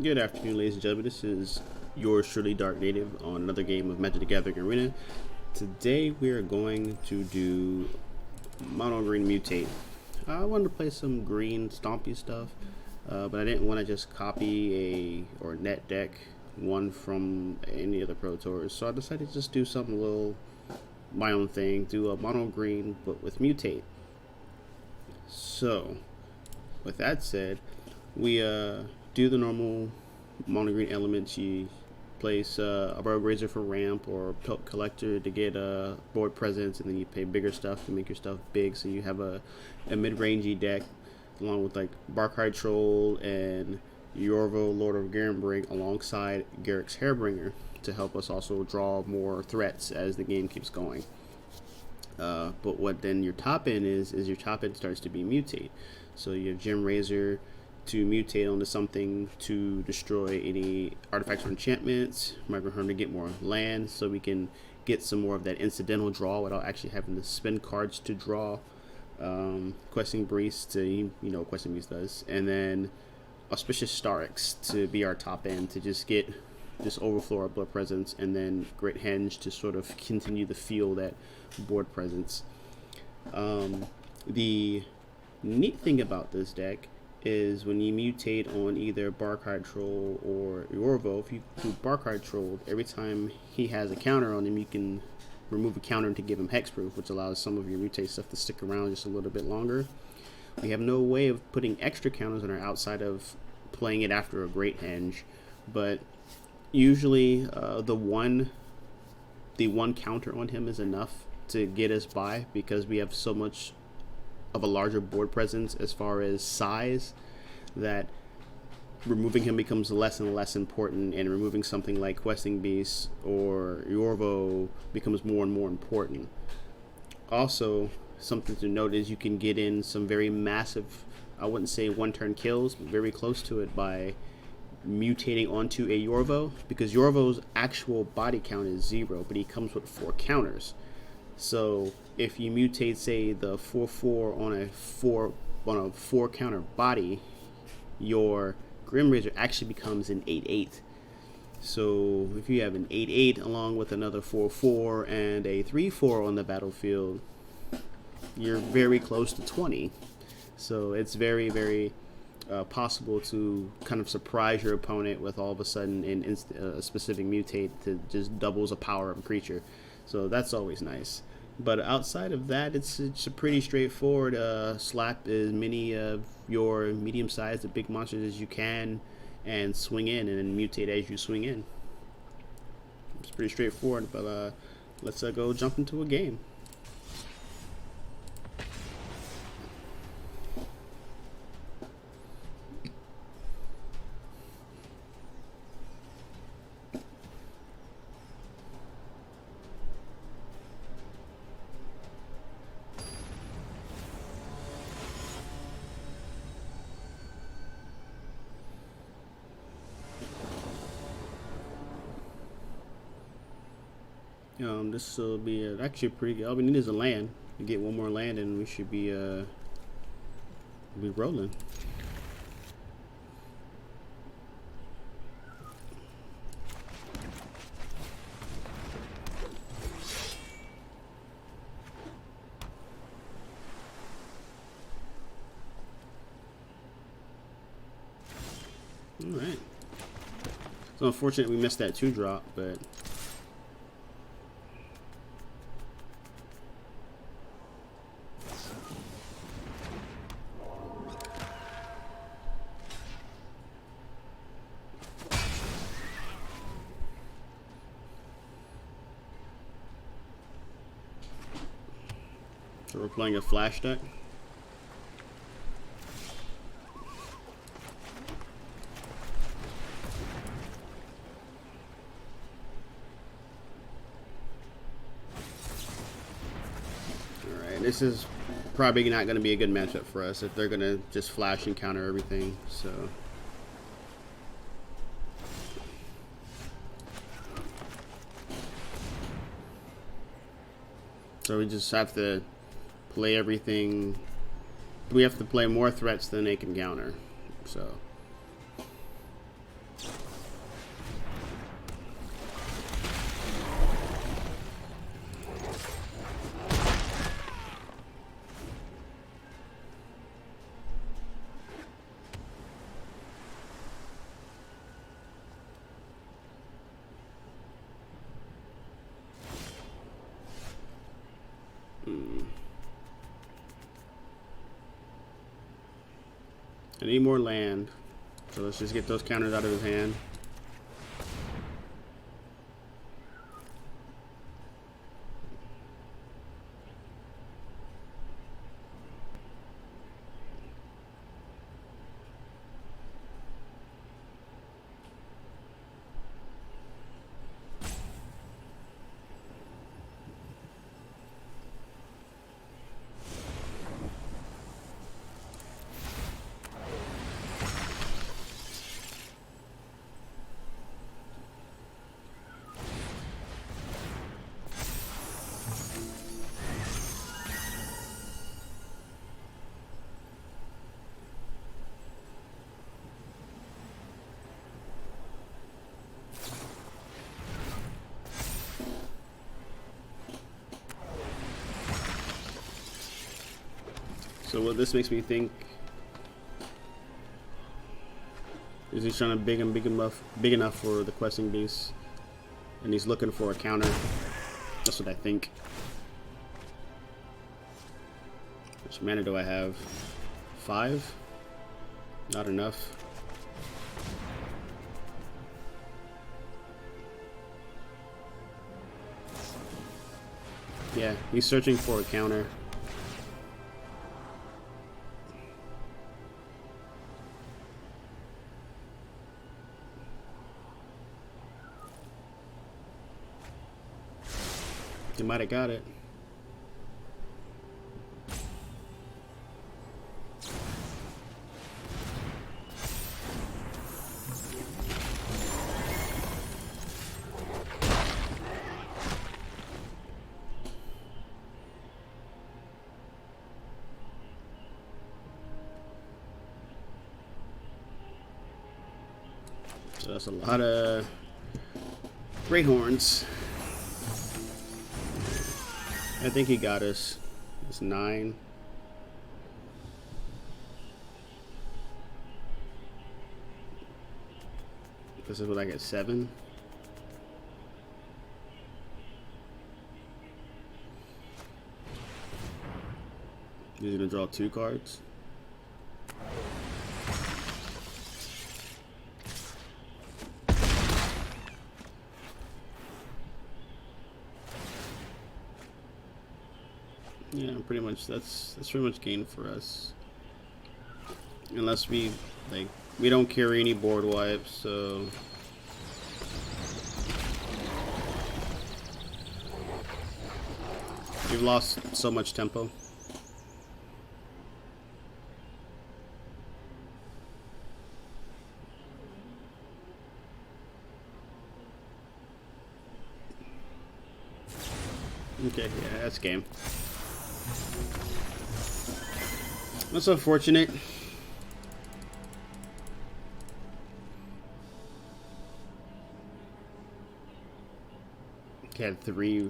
Good afternoon, ladies and gentlemen. This is yours truly, Dark Native, on another game of Magic the Gathering Arena. Today we are going to do Mono Green Mutate. I wanted to play some green stompy stuff, but I didn't want to just copy or net deck one from any of the Pro Tours, so I decided to just do something a little my own thing, do a Mono Green but with Mutate. So, with that said, we do the normal mono green elements. You place a Rogue Razor for ramp or Pelt Collector to get board presence, and then you pay bigger stuff to make your stuff big, so you have a mid-rangey deck along with like Barkhide Troll and Yorvo, Lord of Garenbrig, alongside Garrick's Hairbringer to help us also draw more threats as the game keeps going. But what then your top end is your top end starts to be Mutate. So you have Gem Razor to mutate onto something to destroy any artifacts or enchantments, Microhorn to get more land so we can get some more of that incidental draw without actually having to spend cards to draw. Questing Breeze to, you know, Questing Breeze does. And then Auspicious Starix to be our top end to just get this overflow of blood presence, and then Great Henge to sort of continue to feel that board presence. The neat thing about this deck is when you mutate on either Barkhide Troll or Yorvo, if you do Barkhide Troll, every time he has a counter on him, you can remove a counter to give him hexproof, which allows some of your mutate stuff to stick around just a little bit longer. We have no way of putting extra counters on her outside of playing it after a Great Henge, but usually the one counter on him is enough to get us by, because we have so much of a larger board presence as far as size that removing him becomes less and less important, and removing something like Questing Beast or Yorvo becomes more and more important. Also, something to note is you can get in some very massive, I wouldn't say one-turn kills, but very close to it by mutating onto a Yorvo, because Yorvo's actual body count is 0, but he comes with 4 counters. So if you mutate, say, the 4/4 on a 4 counter body, your Grim Razor actually becomes an 8/8. So if you have an 8/8 along with another 4/4 and a 3/4 on the battlefield, you're very close to 20. So it's very, very possible to kind of surprise your opponent with all of a sudden a specific mutate that just doubles the power of a creature. So that's always nice. But outside of that, it's a pretty straightforward slap as many of your medium-sized to big monsters as you can, and swing in, and then mutate as you swing in. It's pretty straightforward, but let's go jump into a game. This will be actually pretty good. All we need is a land. We get one more land, and we should be rolling. All right. So unfortunate we missed that 2-drop, but. So we're playing a flash deck. Alright, this is probably not going to be a good matchup for us if they're going to just flash and counter everything, so. So we just have to play everything. We have to play more threats than they can counter. So I need more land. So let's just get those counters out of his hand. So what this makes me think is he's trying to big enough for the questing beast, and he's looking for a counter. That's what I think. Which mana do I have? 5? Not enough. Yeah, he's searching for a counter. You might have got it. So that's a lot of great horns. I think he got us. It's 9. This is what I get, 7. He's gonna draw 2 cards. Yeah, pretty much. That's pretty much game for us. Unless we we don't carry any board wipes, so we've lost so much tempo. Okay, yeah, that's game. That's unfortunate. He had 3.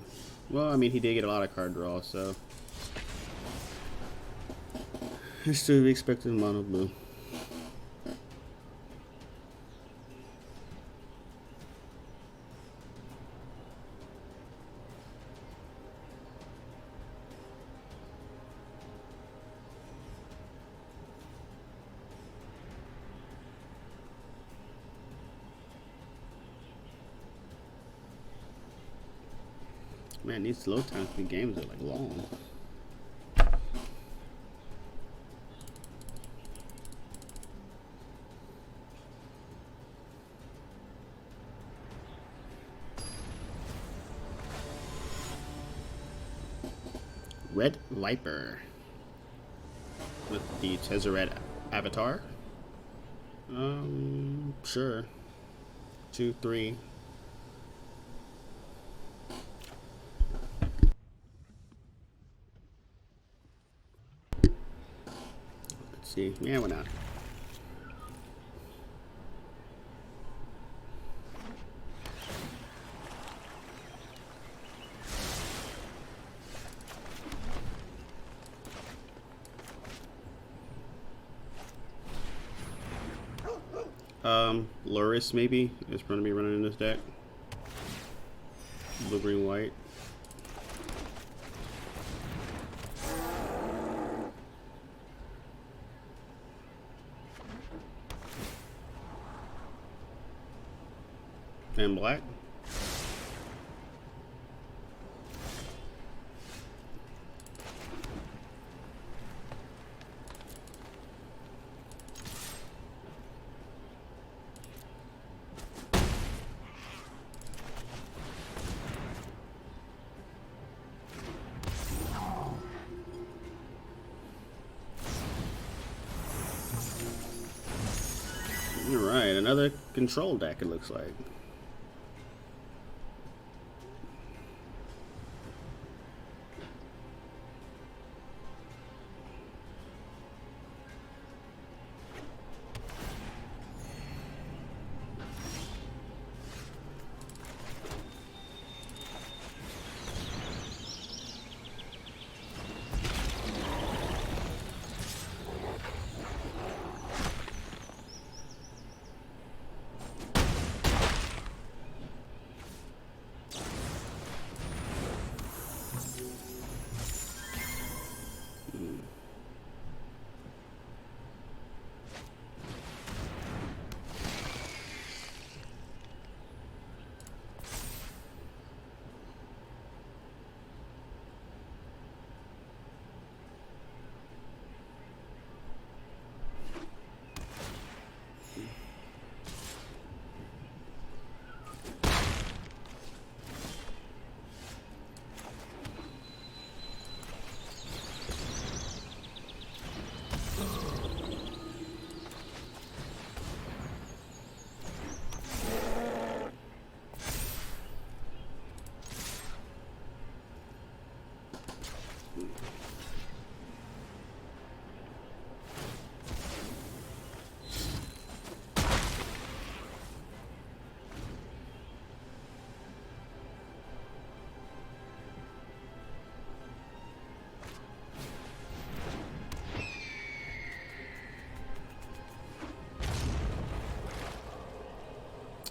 Well, I mean, he did get a lot of card draw, so I still expected mono blue. Man, these slow time speed games are like long. Red Viper with the Tezzeret avatar. Sure. 2, 3. See, yeah, why not? Luris maybe is going to be running in this deck. Blue, green, white. And black. Alright, another control deck it looks like.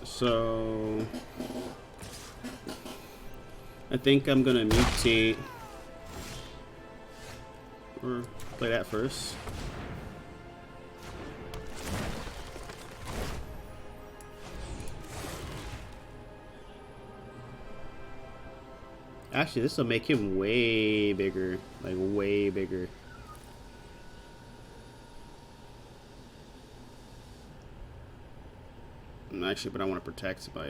So I think I'm gonna mutate or play that first. Actually, this will make him way bigger, like way bigger. Actually, but I want to protect by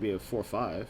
be a 4/5.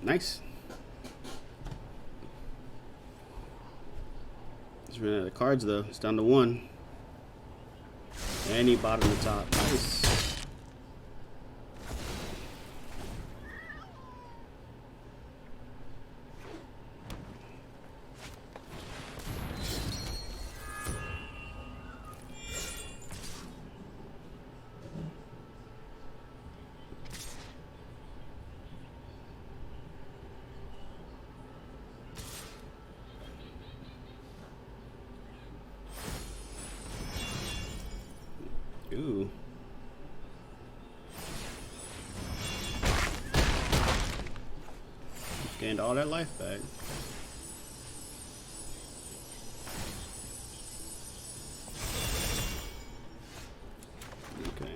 Nice. Just ran out of cards though. It's down to one. And he bottom the top. Nice. Ooh. Gained all that life back. Okay.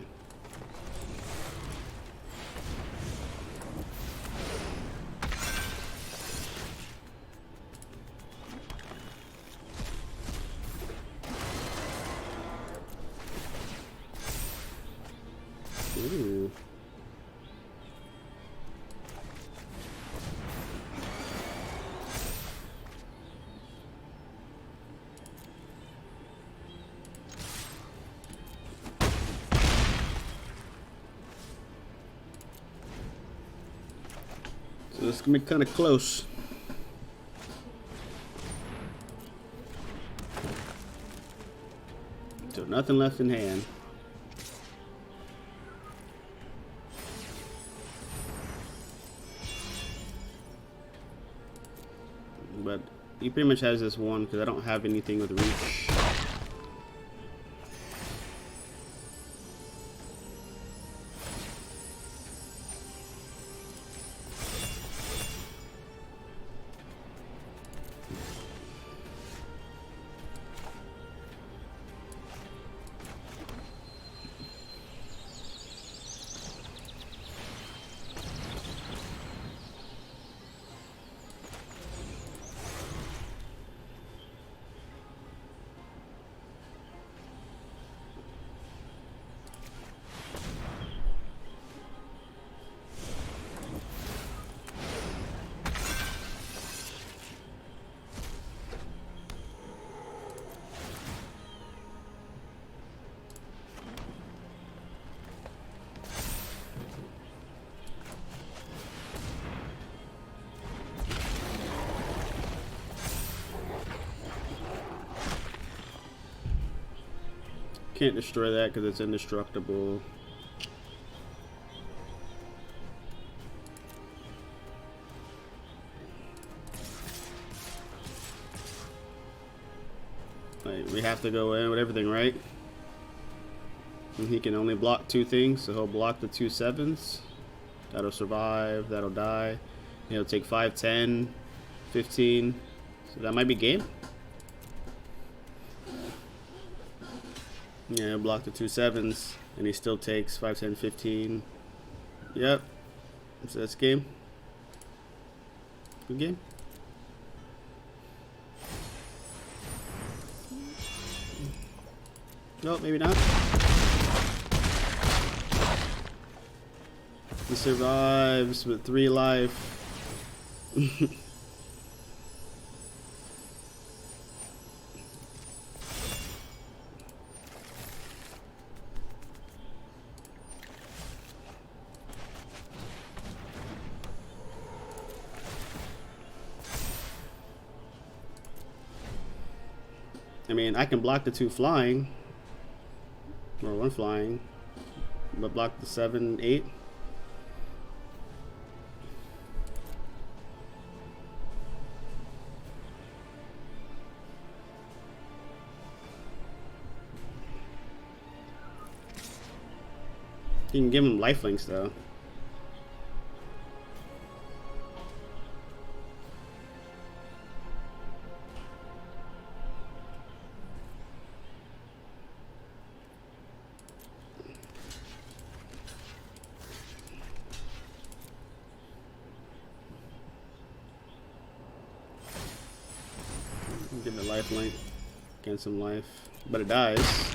Ooh. it's gonna be kind of close. So nothing left in hand. But he pretty much has this one because I don't have anything with reach. Can't destroy that because it's indestructible. Like, we have to go in with everything, right? And he can only block 2 things, so he'll block the 2 7s. That'll survive, that'll die. He'll take 5, 10, 15. So that might be game. Yeah, he'll block the 2 7s, and he still takes 5, 10, 15. Yep. So that's game. Good game. No, maybe not. He survives with 3 life. I mean, I can block the 2 flying, or 1 flying, but block the 7, 8. You can give him lifelinks though. Give it a lifelink, gain some life, but it dies.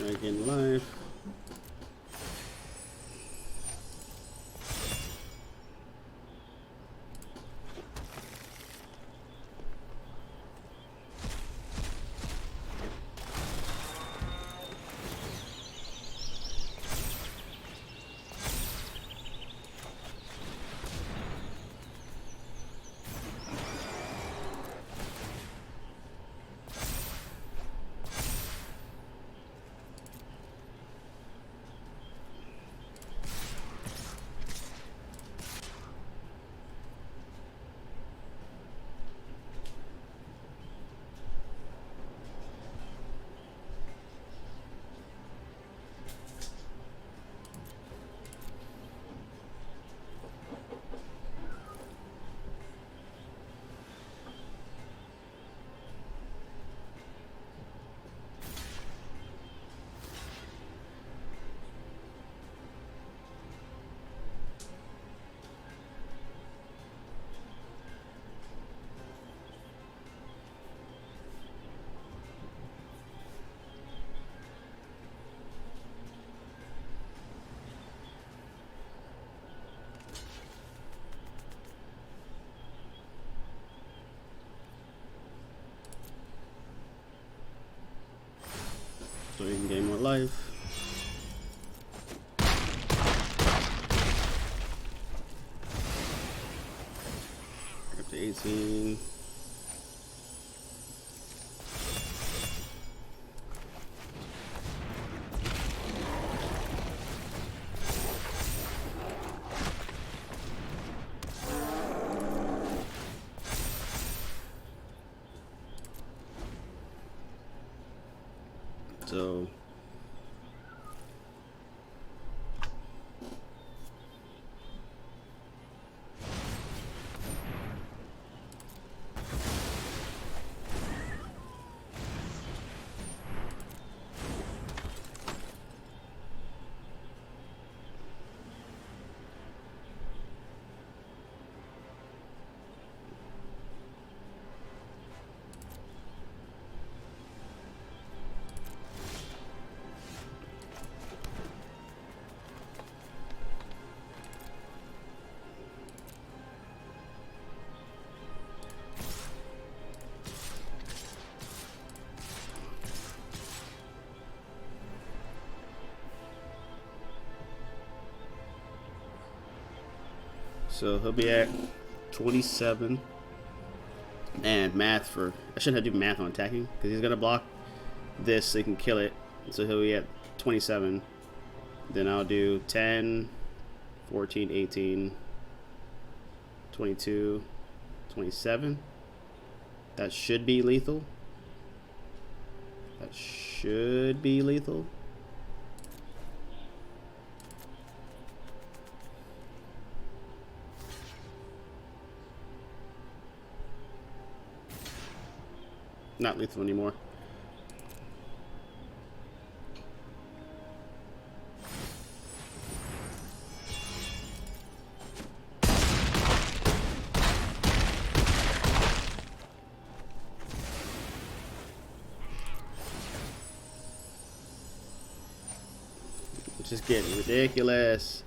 I gain life. life. Up to 18. So he'll be at 27. And math for, I shouldn't have to do math on attacking because he's gonna block this so he can kill it. So he'll be at 27. Then I'll do 10, 14, 18, 22, 27. That should be lethal. That should be lethal. Not lethal anymore. It's just getting ridiculous.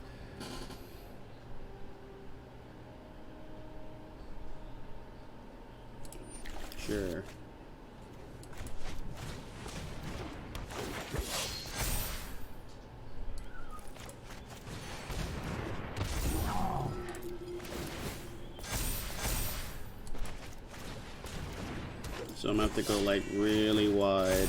Sure. So I'm gonna have to go like really wide.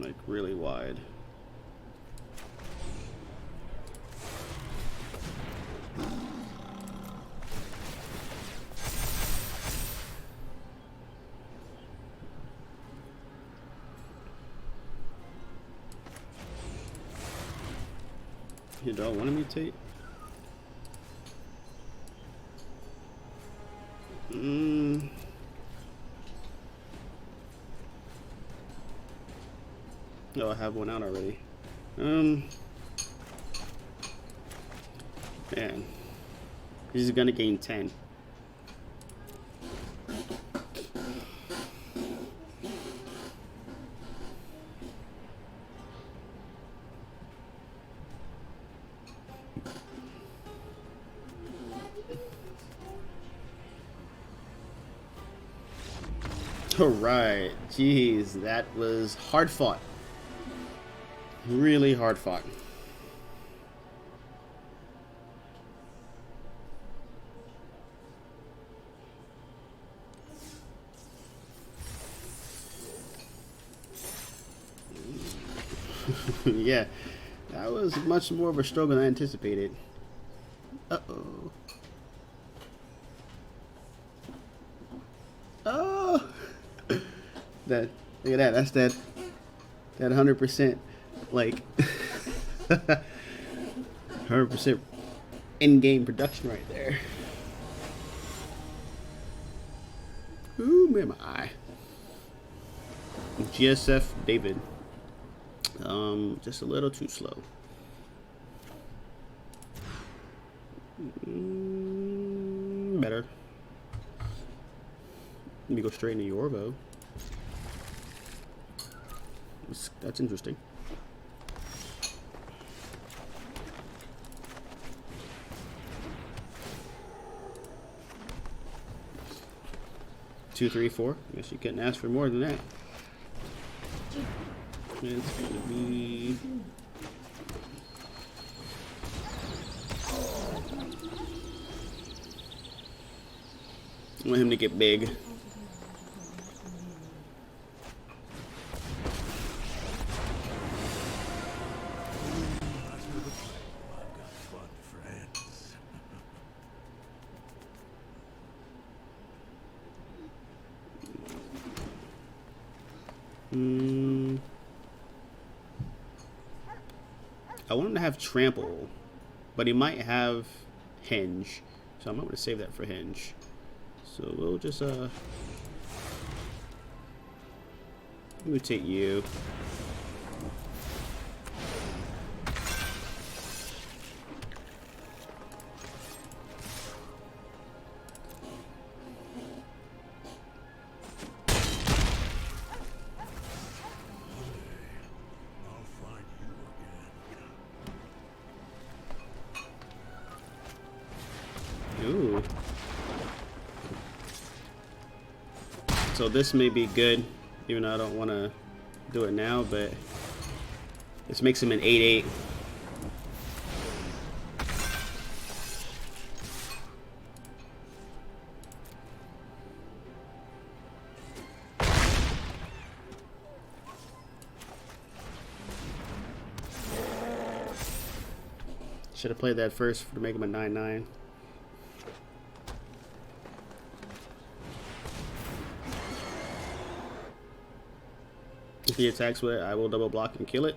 Like really wide. You don't want to mutate? Oh, I have one out already. Man, he's gonna gain 10. All right, jeez, that was hard fought. Really hard fought. Yeah, that was much more of a struggle than I anticipated. Uh-oh. Oh! That, look at that, that's that 100%, like, 100% in-game production right there. Ooh, man, my eye. GSF David. Just a little too slow. Better. Let me go straight into Yorvo. That's interesting. Two, three, four. Guess you couldn't ask for more than that. It's gonna be. I want him to get big. I want him to have trample, but he might have hinge, so I might want to save that for hinge. So we'll just mutate you. Ooh. So this may be good, even though I don't want to do it now, but this makes him an 8/8. Should have played that first to make him a 9/9. If he attacks with it, I will double block and kill it.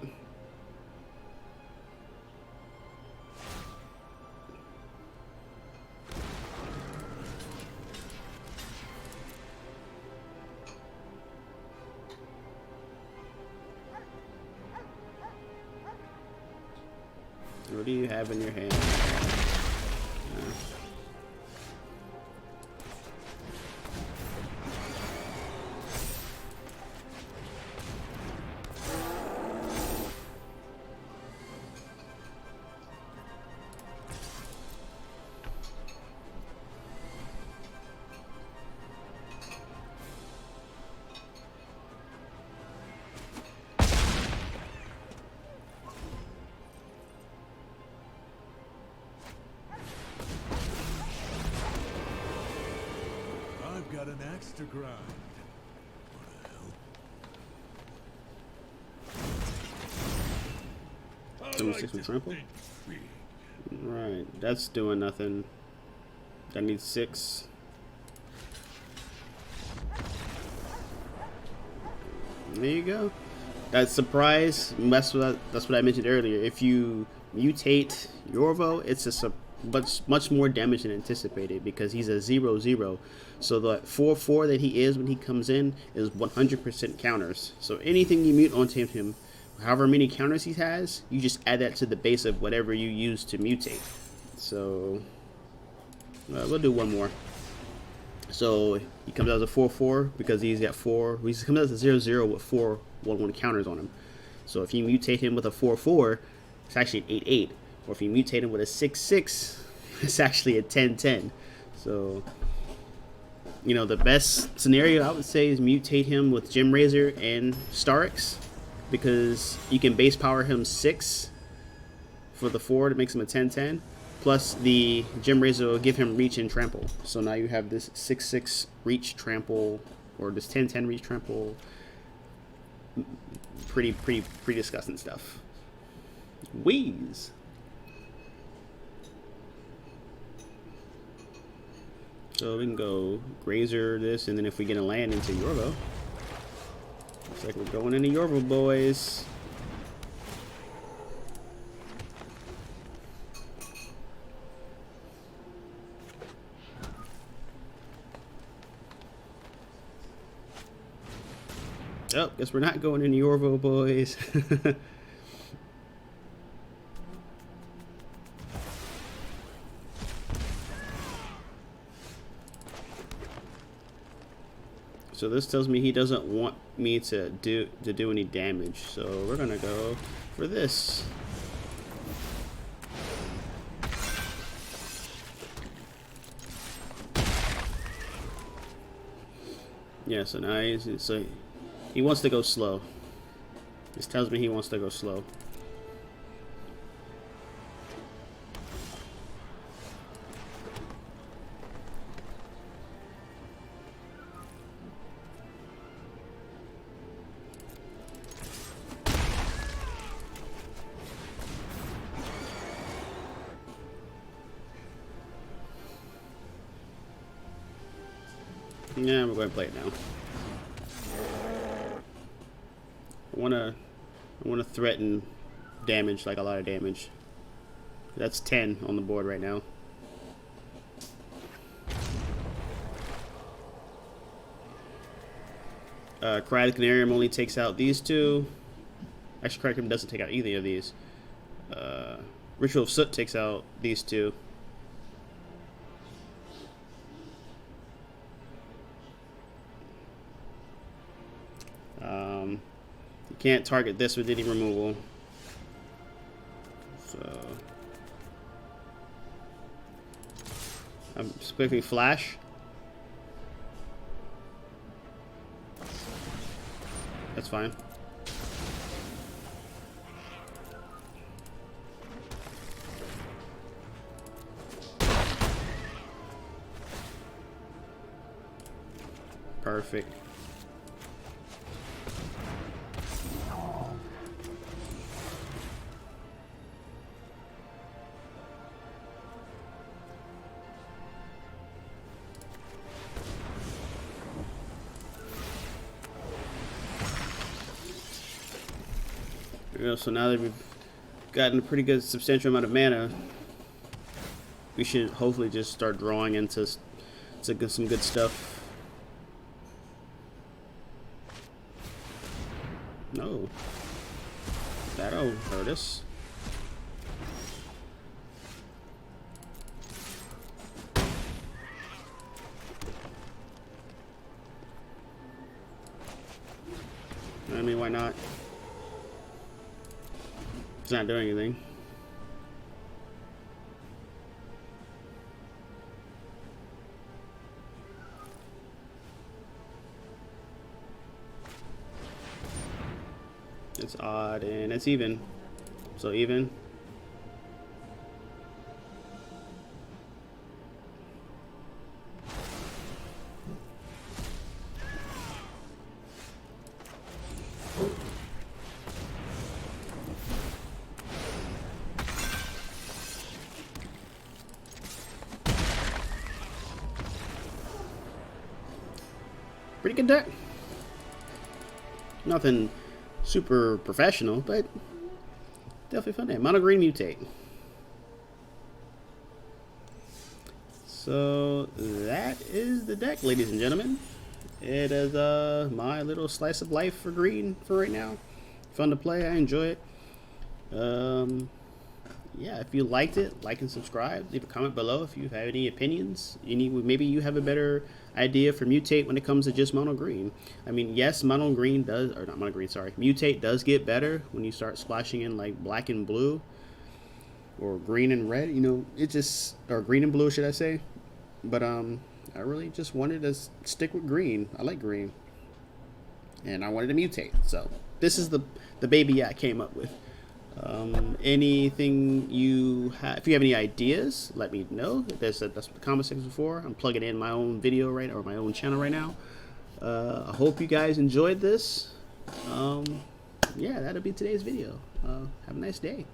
What do you have in your hand? Got an axe to grind. Like 6 with trample. Right, that's doing nothing. That needs 6. There you go. That surprise. That's what I mentioned earlier. If you mutate Yorvo, it's a much more damage than anticipated because he's a 0/0. So the 4/4 that he is when he comes in is 100% counters. So anything you mute onto him, however many counters he has, you just add that to the base of whatever you use to mutate. So we'll do one more. So he comes out as a 4/4 because he's got 4. He comes out as a 0/0 with 4 1/1 counters on him. So if you mutate him with a 4/4, it's actually an 8/8. Or if you mutate him with a 6/6, it's actually a 10/10. So, you know, the best scenario I would say is mutate him with Gem Razor and Starix, because you can base power him 6 for the 4 that makes him a 10/10. Plus the Gem Razor will give him reach and trample. So now you have this 6/6 reach trample, or this 10/10 reach trample. Pretty disgusting stuff. Wheeze. So we can go Grazer this, and then if we get a land into Yorvo, looks like we're going into Yorvo, boys. Oh, guess we're not going into Yorvo, boys. So this tells me he doesn't want me to do any damage. So we're gonna go for this. Yeah, so now he wants to go slow. This tells me he wants to go slow. Yeah, we're going to play it now. I wanna threaten damage, like a lot of damage. That's 10 on the board right now. Cry the Canarium only takes out these two. Actually, Cry the Canarium doesn't take out either of these. Ritual of Soot takes out these two. You can't target this with any removal. So I'm just quickly flash. That's fine. Perfect. So now that we've gotten a pretty good substantial amount of mana, we should hopefully just start drawing into some good stuff. No, that'll hurt us. I mean, why not? It's not doing anything. It's odd and it's even. So even. Pretty good deck. Nothing super professional, but definitely fun day. Mono green mutate. So that is the deck, ladies and gentlemen. It is my little slice of life for green for right now. Fun to play. I enjoy it. Yeah, if you liked it, like and subscribe. Leave a comment below if you have any opinions. Maybe you have a better idea for mutate when it comes to just mono green. I mean, yes, mono green does, or not mono green, sorry, mutate does get better when you start splashing in like black and blue or green and red. You know, it just, or green and blue, should I say? But I really just wanted to stick with green. I like green, and I wanted to mutate. So this is the baby I came up with. Anything you have, if you have any ideas, let me know. That's the comment section for. I'm plugging in my own video or my own channel right now. I hope you guys enjoyed this. Yeah, that'll be today's video. Have a nice day.